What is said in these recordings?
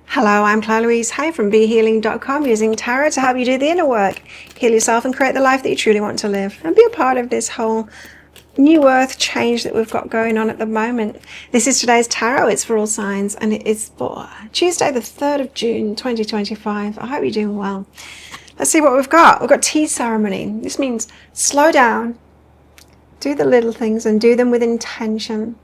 Hello, I'm Claire Louise Hay from BeHealing.com, using tarot to help you do the inner work, heal yourself and create the life that you truly want to live, and be a part of this whole new earth change that we've got going on at the moment. This is today's tarot. It's for all signs, and it is for Tuesday the 3rd of June 2025. I hope you're doing well. Let's see what we've got. We've got tea ceremony. This means slow down, do the little things and do them with intention.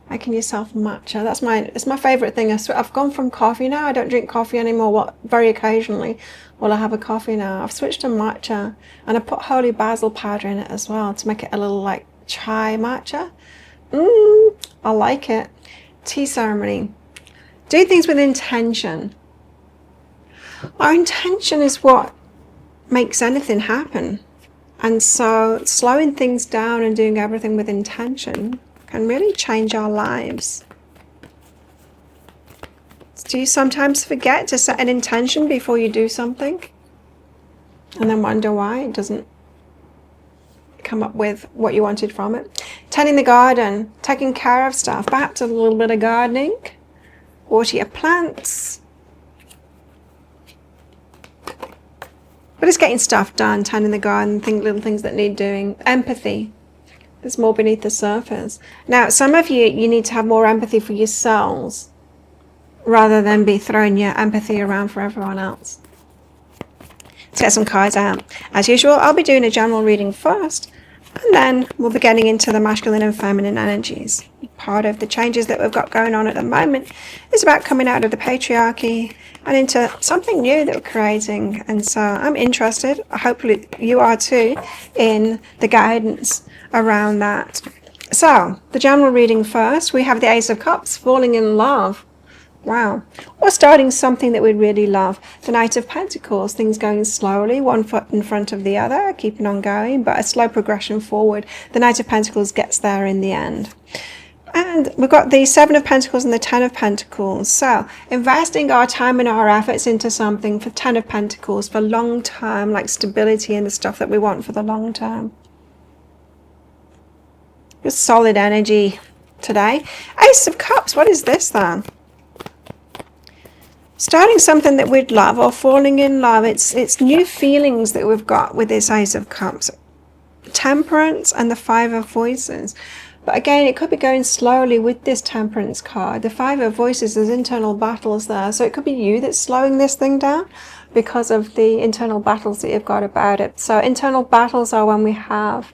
Making yourself matcha. It's my favorite thing. I've gone from coffee now. I don't drink coffee anymore. Very occasionally will I have a coffee now. I've switched to matcha, and I put holy basil powder in it as well to make it a little like chai matcha. I like it. Tea ceremony. Do things with intention. Our intention is what makes anything happen. And so slowing things down and doing everything with intention can really change our lives. Do you sometimes forget to set an intention before you do something and then wonder why it doesn't come up with what you wanted from it? Tending the garden, taking care of stuff, perhaps a little bit of gardening, water your plants. But it's getting stuff done, tending the garden, little things that need doing. Empathy. There's more beneath the surface. Now, some of you need to have more empathy for yourselves rather than be throwing your empathy around for everyone else. Let's get some cards out. As usual, I'll be doing a general reading first, and then we'll be getting into the masculine and feminine energies. Part of the changes that we've got going on at the moment is about coming out of the patriarchy and into something new that we're creating. And so I'm interested, hopefully you are too, in the guidance around that. So the general reading first, we have the Ace of Cups, falling in love. Wow. Or starting something that we really love. The Knight of Pentacles, things going slowly, one foot in front of the other, keeping on going, but a slow progression forward. The Knight of Pentacles gets there in the end. And we've got the Seven of Pentacles and the Ten of Pentacles. So investing our time and our efforts into something for Ten of Pentacles, for long term, like stability and the stuff that we want for the long term. Just solid energy today. Ace of Cups, what is this then? Starting something that we'd love or falling in love. It's new feelings that we've got with this Ace of Cups. Temperance and the Five of Voices. But again, it could be going slowly with this Temperance card. The Five of Voices, there's internal battles there. So it could be you that's slowing this thing down because of the internal battles that you've got about it. So internal battles are when we have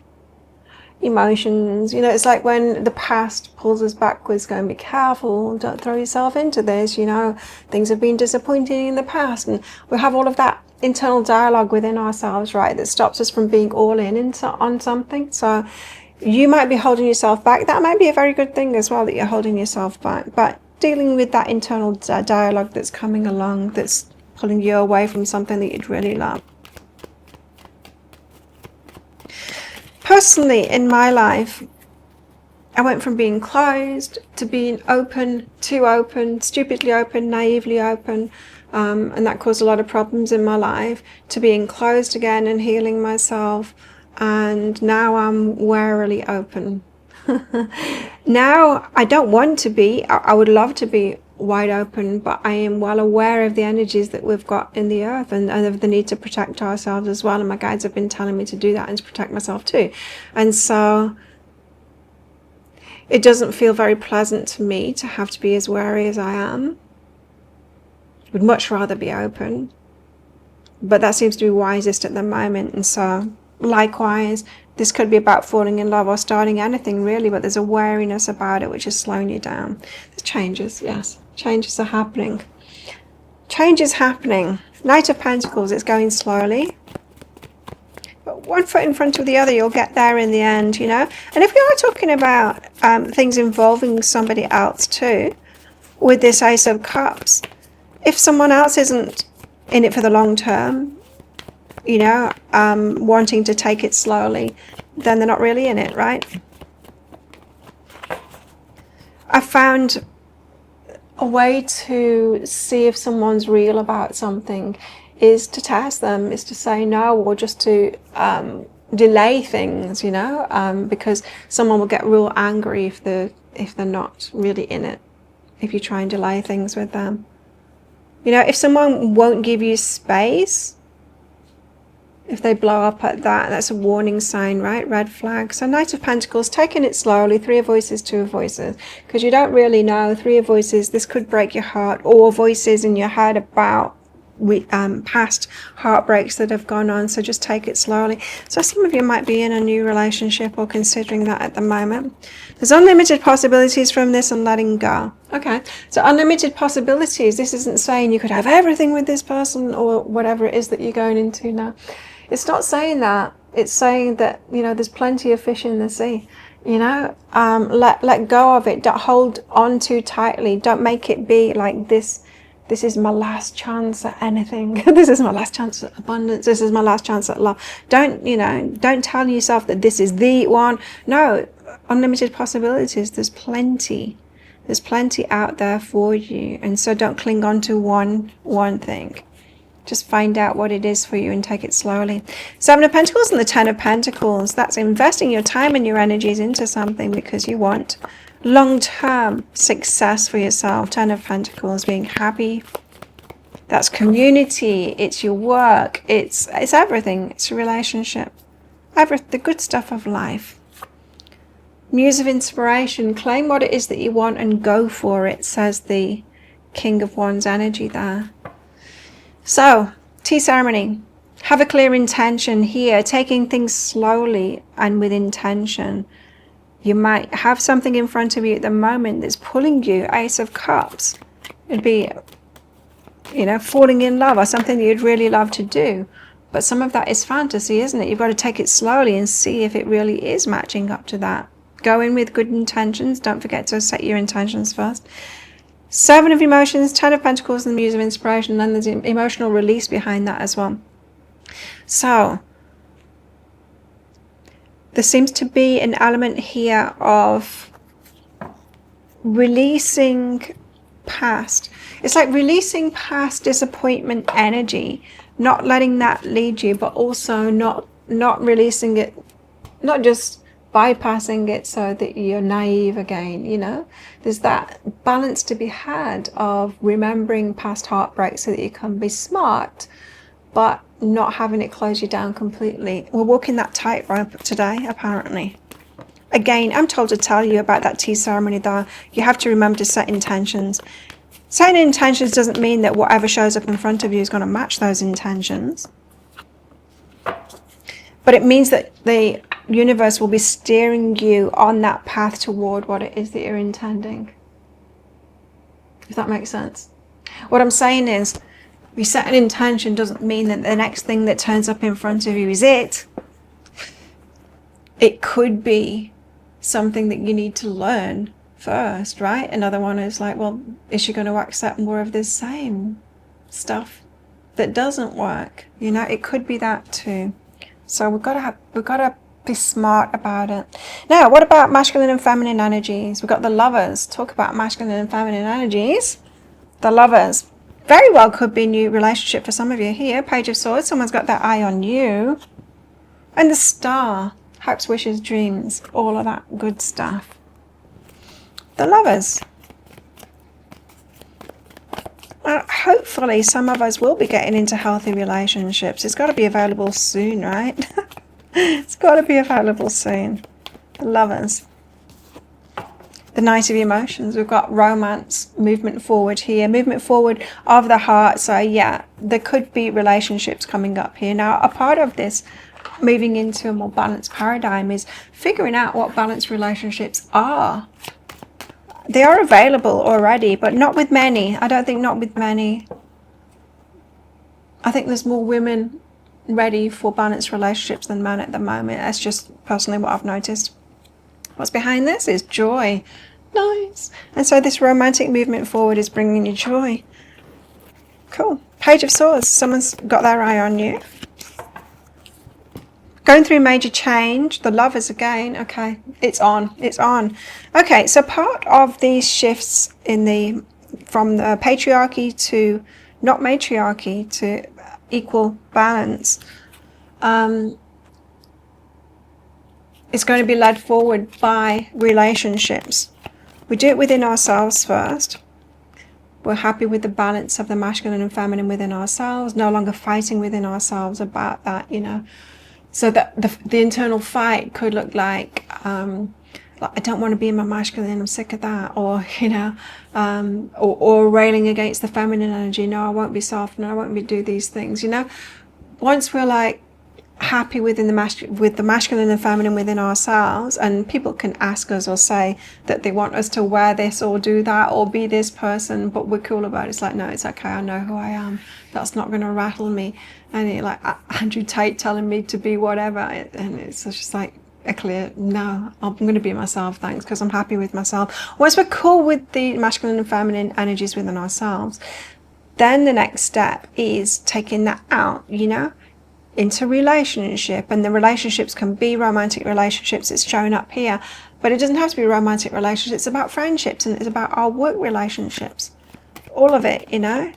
emotions. It's like when the past pulls us backwards, going, be careful, don't throw yourself into this. Things have been disappointing in the past. And we have all of that internal dialogue within ourselves, right, that stops us from being all in on something. So you might be holding yourself back. That might be a very good thing as well, that you're holding yourself back. But dealing with that internal dialogue that's coming along, that's pulling you away from something that you'd really love. Personally, in my life, I went from being closed to being open, too open, stupidly open, naively open, and that caused a lot of problems in my life, to being closed again and healing myself. And now I'm warily open. Now I don't want to be, I would love to be wide open, but I am well aware of the energies that we've got in the earth, and of the need to protect ourselves as well. And my guides have been telling me to do that and to protect myself too. And so it doesn't feel very pleasant to me to have to be as wary as I am. Would much rather be open, but that seems to be wisest at the moment. And so likewise, this could be about falling in love or starting anything really, but there's a wariness about it which is slowing you down. There's changes, yes. Changes are happening. Change is happening. Knight of Pentacles, it's going slowly. But one foot in front of the other, you'll get there in the end, And if we are talking about things involving somebody else too, with this Ace of Cups, if someone else isn't in it for the long term, wanting to take it slowly, then they're not really in it, right? I found a way to see if someone's real about something is to test them, is to say no, or just to delay things, because someone will get real angry if they're not really in it, if you try and delay things with them. You know, if someone won't give you space, if they blow up at that, that's a warning sign, right? Red flag. So Knight of Pentacles, taking it slowly, Three of Voices, Two of Voices, because you don't really know. Three of Voices, this could break your heart, or voices in your head about past heartbreaks that have gone on. So just take it slowly. So some of you might be in a new relationship or considering that at the moment. There's unlimited possibilities from this and letting go. Okay, so unlimited possibilities. This isn't saying you could have everything with this person or whatever it is that you're going into now. It's not saying that. It's saying that, you know, there's plenty of fish in the sea. You know, let go of it. Don't hold on too tightly. Don't make it be like this. This is my last chance at anything. This is my last chance at abundance. This is my last chance at love. Don't, you know, don't tell yourself that this is the one. No, unlimited possibilities. There's plenty. There's plenty out there for you. And so don't cling on to one thing. Just find out what it is for you and take it slowly. Seven of Pentacles and the Ten of Pentacles. That's investing your time and your energies into something because you want long-term success for yourself. Ten of Pentacles, being happy. That's community. It's your work. It's everything. It's a relationship. The good stuff of life. Muse of inspiration. Claim what it is that you want and go for it, says the King of Wands energy there. So, tea ceremony. Have a clear intention here. Taking things slowly and with intention. You might have something in front of you at the moment that's pulling you. Ace of Cups. It'd be, you know, falling in love or something that you'd really love to do. But some of that is fantasy, isn't it? You've got to take it slowly and see if it really is matching up to that. Go in with good intentions. Don't forget to set your intentions first. Seven of Emotions, Ten of Pentacles, and the Muse of Inspiration. And then there's emotional release behind that as well. So, there seems to be an element here of releasing past. It's like releasing past disappointment energy, not letting that lead you, but also not releasing it, not just bypassing it so that you're naive again, you know. There's that balance to be had of remembering past heartbreaks so that you can be smart, but not having it close you down completely. We're walking that tightrope today, apparently. Again, I'm told to tell you about that tea ceremony though. You have to remember to set intentions. Setting intentions doesn't mean that whatever shows up in front of you is going to match those intentions. But it means that the universe will be steering you on that path toward what it is that you're intending. If that makes sense. What I'm saying is, you set an intention doesn't mean that the next thing that turns up in front of you is it. It could be something that you need to learn first, right? Another one is like, well, is she going to accept more of this same stuff that doesn't work? You know, it could be that too. So we've got to be smart about it. Now, what about masculine and feminine energies? We've got the Lovers. Talk about masculine and feminine energies. The Lovers. Very well could be a new relationship for some of you here. Page of Swords, someone's got their eye on you. And the Star, hopes, wishes, dreams, all of that good stuff. The Lovers. Hopefully some of us will be getting into healthy relationships. It's got to be available soon, right? It's got to be available soon. The Lovers. The Knight of Emotions. We've got romance, movement forward here, movement forward of the heart. So yeah, there could be relationships coming up here. Now, a part of this moving into a more balanced paradigm is figuring out what balanced relationships are. They are available already, but not with many. I don't think not with many. I think there's more women ready for balanced relationships than men at the moment. That's just personally what I've noticed. What's behind this is joy. Nice. And so this romantic movement forward is bringing you joy. Cool. Page of Swords. Someone's got their eye on you. Going through major change. The Lovers again. Okay. It's on. It's on. Okay. So part of these shifts from the patriarchy to not matriarchy to equal balance, it's going to be led forward by relationships. We do it within ourselves first. We're happy with the balance of the masculine and feminine within ourselves, no longer fighting within ourselves about that, you know. So that the internal fight could look like I don't want to be in my masculine, I'm sick of that, or you know, or railing against the feminine energy. No, I won't be soft, no, I won't be do these things, you know. Once we're like happy within with the masculine and feminine within ourselves, and people can ask us or say that they want us to wear this or do that or be this person, but we're cool about it. It's like, no, it's okay, I know who I am, that's not going to rattle me. And it, like Andrew Tate telling me to be whatever, and it's just like a clear no, I'm going to be myself, thanks, because I'm happy with myself. Once we're cool with the masculine and feminine energies within ourselves, then the next step is taking that out, you know, into relationship. And the relationships can be romantic relationships, it's showing up here, but it doesn't have to be romantic relationships. It's about friendships, and it's about our work relationships, all of it, you know.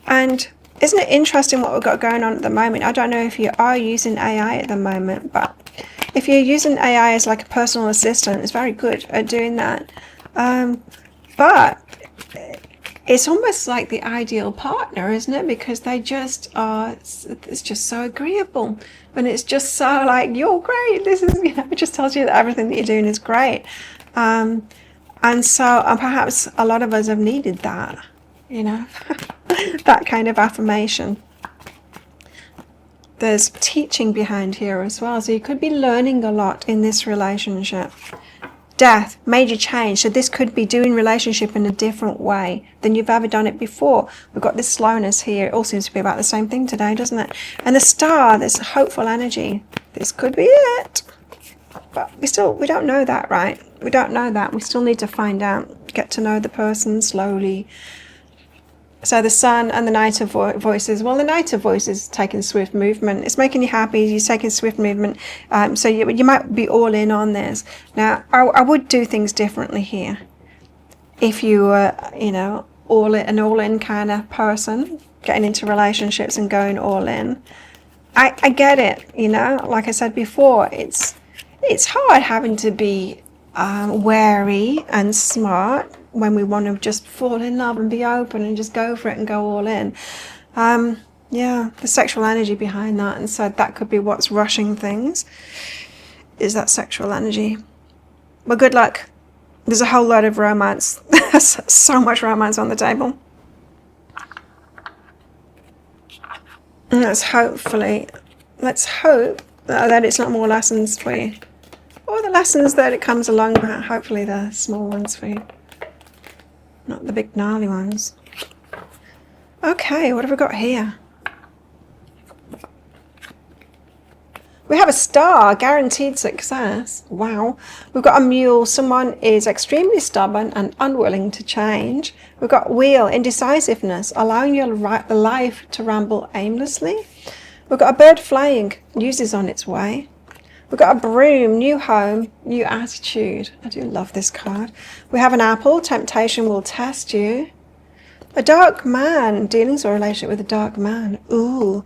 And isn't it interesting what we've got going on at the moment? I don't know if you are using AI at the moment, but if you're using AI as like a personal assistant, it's very good at doing that. But it's almost like the ideal partner, isn't it? Because they just are, it's just so agreeable. And it's just so like, you're great. This is, you know, it just tells you that everything that you're doing is great. And so perhaps a lot of us have needed that, you know, that kind of affirmation. There's teaching behind here as well. So you could be learning a lot in this relationship. Death, major change. So this could be doing relationship in a different way than you've ever done it before. We've got this slowness here. It all seems to be about the same thing today, doesn't it? And the star, this hopeful energy. This could be it. But we don't know that, right? We don't know that. We still need to find out. Get to know the person slowly. So the Sun and the Knight of Voices. Well, the Knight of Voices is taking swift movement. It's making you happy. You're taking swift movement. So you might be all in on this. Now, I would do things differently here. If you were, you know, an all-in kind of person, getting into relationships and going all in. I get it, you know. Like I said before, it's hard having to be wary and smart when we want to just fall in love and be open and just go for it and go all in. Yeah, the sexual energy behind that, and so that could be what's rushing things, is that sexual energy. But good luck. There's a whole lot of romance. So much romance on the table. And let's hope that it's not more lessons for you. Or the lessons that it comes along, hopefully the small ones for you. Not the big gnarly ones. Okay, what have we got here? We have a star, guaranteed success. Wow. We've got a mule. Someone is extremely stubborn and unwilling to change. We've got wheel, indecisiveness, allowing your life to ramble aimlessly. We've got a bird flying, news is on its way. We've got a broom, new home, new attitude. I do love this card. We have an apple, temptation will test you. A dark man, dealings or relationship with a dark man. Ooh,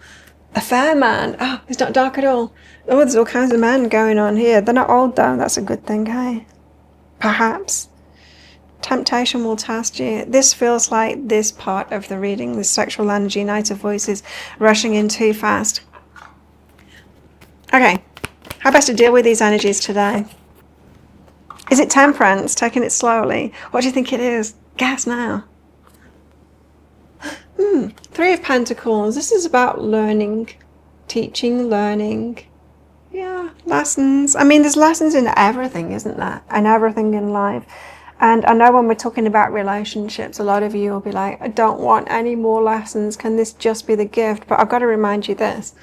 a fair man. Oh, he's not dark at all. Oh, there's all kinds of men going on here. They're not old though, that's a good thing, hey? Perhaps. Temptation will test you. This feels like this part of the reading, the sexual energy, Knight of Voices, rushing in too fast. Okay. How best to deal with these energies today? Is it temperance, taking it slowly? What do you think it is? Guess now. Three of Pentacles. This is about learning, teaching, learning. Yeah, lessons. I mean, there's lessons in everything, isn't there? And everything in life. And I know when we're talking about relationships, a lot of you will be like, I don't want any more lessons. Can this just be the gift? But I've got to remind you this.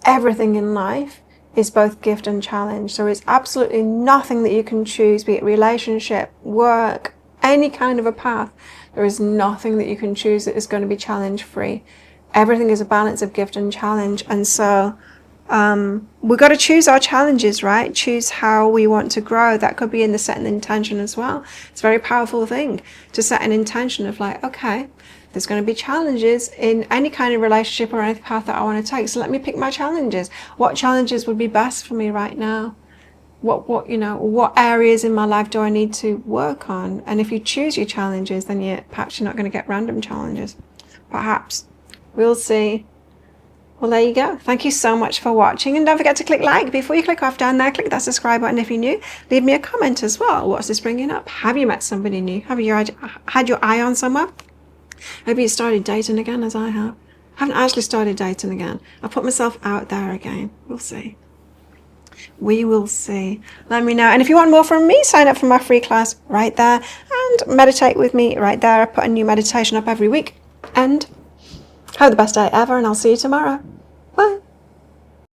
Everything in life is both gift and challenge. So it's absolutely nothing that you can choose, be it relationship, work, any kind of a path. There is nothing that you can choose that is going to be challenge free. Everything is a balance of gift and challenge. And so we've got to choose our challenges, right? Choose how we want to grow. That could be in the setting intention as well. It's a very powerful thing to set an intention of like, okay, there's going to be challenges in any kind of relationship or any path that I want to take. So let me pick my challenges. What challenges would be best for me right now? what areas in my life do I need to work on? And if you choose your challenges, then perhaps you're not going to get random challenges. Perhaps. We'll see. Well, there you go. Thank you so much for watching. And don't forget to click like. Before you click off down there, click that subscribe button if you're new. Leave me a comment as well. What's this bringing up? Have you met somebody new? Have you had your eye on someone? Maybe you started dating again, as I have. I haven't actually started dating again. I put myself out there again. We'll see. We will see. Let me know. And if you want more from me, sign up for my free class right there. And meditate with me right there. I put a new meditation up every week. And have the best day ever, and I'll see you tomorrow. Bye.